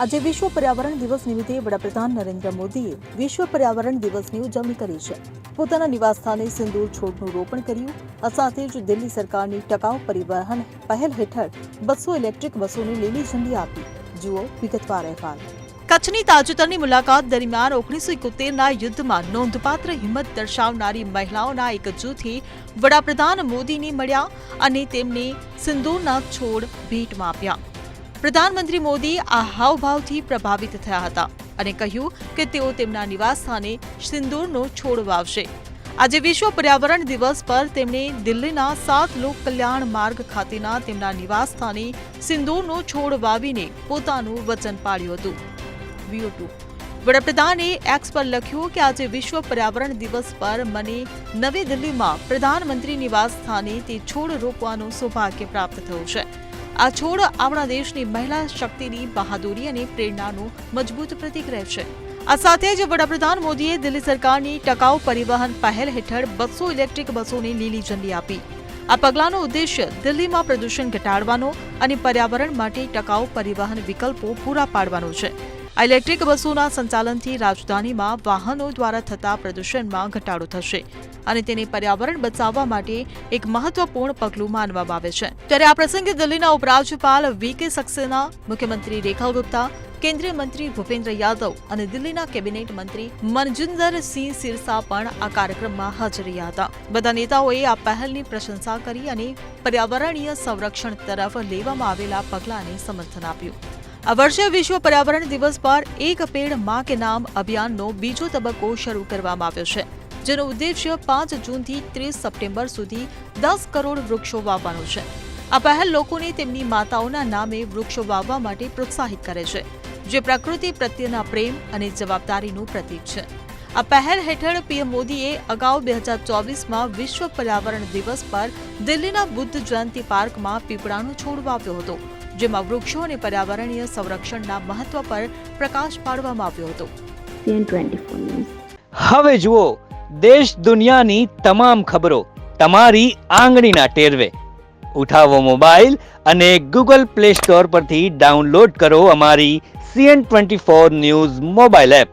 આજે વિશ્વ પર્યાવરણ દિવસ નિમિત્તે વડાપ્રધાન નરેન્દ્ર મોદીએ વિશ્વ પર્યાવરણ દિવસની ઉજવણી કરી છે. પોતાના નિવાસસ્થાને સિંદૂર છોડનું રોપણ કર્યું. આ સાથે જ દિલ્હી સરકારની ટકાઉ પરિવહન પહેલ હેઠળ 200 ઇલેક્ટ્રિક બસોને લીલી ઝંડી આપી. જુઓ વિગતવાર અહેવાલ. કચ્છની તાજેતરની મુલાકાત દરમિયાન 1971ના યુદ્ધમાં નોંધપાત્ર હિંમત દર્શાવનારી મહિલાઓના એક જૂથે વડાપ્રધાન મોદીને મળ્યા અને તેમને સિંદૂરના છોડ ભેટમાં આપ્યા. પ્રધાનમંત્રી મોદી આ હાવભાવથી પ્રભાવિત થયા હતા અને કહ્યું કે તેઓ તેમના નિવાસસ્થાને સિંદૂરનો છોડ વાવશે. આજે વિશ્વ પર્યાવરણ દિવસ પર તેમણે દિલ્હીના 7 લોક કલ્યાણ માર્ગ ખાતેના તેમના નિવાસસ્થાને સિંદૂરનો છોડ વાવીને પોતાનું વચન પાળ્યું હતું. વડાપ્રધાને એક્સ પર લખ્યું કે આજે વિશ્વ પર્યાવરણ દિવસ પર મને નવી દિલ્હીમાં પ્રધાનમંત્રી નિવાસ સ્થાને તે છોડ રોપવાનું સૌભાગ્ય પ્રાપ્ત થયું છે. આ છોડ આપણા દેશની મહિલા શક્તિની બહાદુરી અને પ્રેરણાનું મજબૂત પ્રતીક રહેશે. આ સાથે જ વડાપ્રધાન મોદીએ દિલ્હી સરકારની ટકાઉ પરિવહન પહેલ હેઠળ 200 ઇલેક્ટ્રિક બસોને લીલી ઝંડી આપી. આ પગલાંનો ઉદ્દેશ્ય દિલ્હીમાં પ્રદૂષણ ઘટાડવાનો અને પર્યાવરણ માટે ટકાઉ પરિવહન વિકલ્પો પૂરા પાડવાનો છે. આ ઇલેક્ટ્રિક બસોના સંચાલનથી રાજધાનીમાં વાહનો દ્વારા થતા પ્રદૂષણમાં ઘટાડો થશે અને તેને પર્યાવરણ બચાવવા માટે એક મહત્વપૂર્ણ પગલું માનવામાં આવે છે. ત્યારે આ પ્રસંગે દિલ્હીના ઉપરાજ્યપાલ વી.કે. સક્સેના, મુખ્યમંત્રી રેખા ગુપ્તા, કેન્દ્રીય મંત્રી ભૂપેન્દ્ર યાદવ અને દિલ્હીના કેબિનેટ મંત્રી મનજિંદરસિંહ સિરસા પણ આ કાર્યક્રમમાં હાજર રહ્યા હતા. બધા નેતાઓએ આ પહેલની પ્રશંસા કરી અને પર્યાવરણીય સંરક્ષણ તરફ લેવામાં આવેલા પગલાંને સમર્થન આપ્યું. આ વર્ષે વિશ્વ પર્યાવરણ દિવસ પર એક પેડ માં કે નામ અભિયાનનો બીજો તબક્કો શરૂ કરવામાં આવ્યો છે, જેનો ઉદ્દેશ્ય 5 જૂનથી 30 સપ્ટેમ્બર સુધી 10 કરોડ વૃક્ષો વાવવાનો છે. આ પહેલ લોકોને તેમની માતાઓના નામે વૃક્ષો વાવવા માટે પ્રોત્સાહિત કરે છે, જે પ્રકૃતિ પ્રત્યેના પ્રેમ અને જવાબદારીનું પ્રતીક છે. આ પહેલ હેઠળ પીએમ મોદીએ અગાઉ 2024માં વિશ્વ પર્યાવરણ દિવસ પર દિલ્હીના બુદ્ધ જયંતિ પાર્કમાં પીપળાનો છોડ વાવ્યો હતો, જેમાં વૃક્ષો અને પર્યાવરણીય સંરક્ષણના મહત્વ પર પ્રકાશ પાડવામાં આવ્યો હતો. હવે જુઓ દેશ દુનિયાની તમામ ખબરો તમારી આંગળીના ટેરવે. ઉઠાવો મોબાઈલ અને ગૂગલ પ્લે સ્ટોર પરથી ડાઉનલોડ કરો અમારી CN24 ન્યૂઝ મોબાઈલ એપ.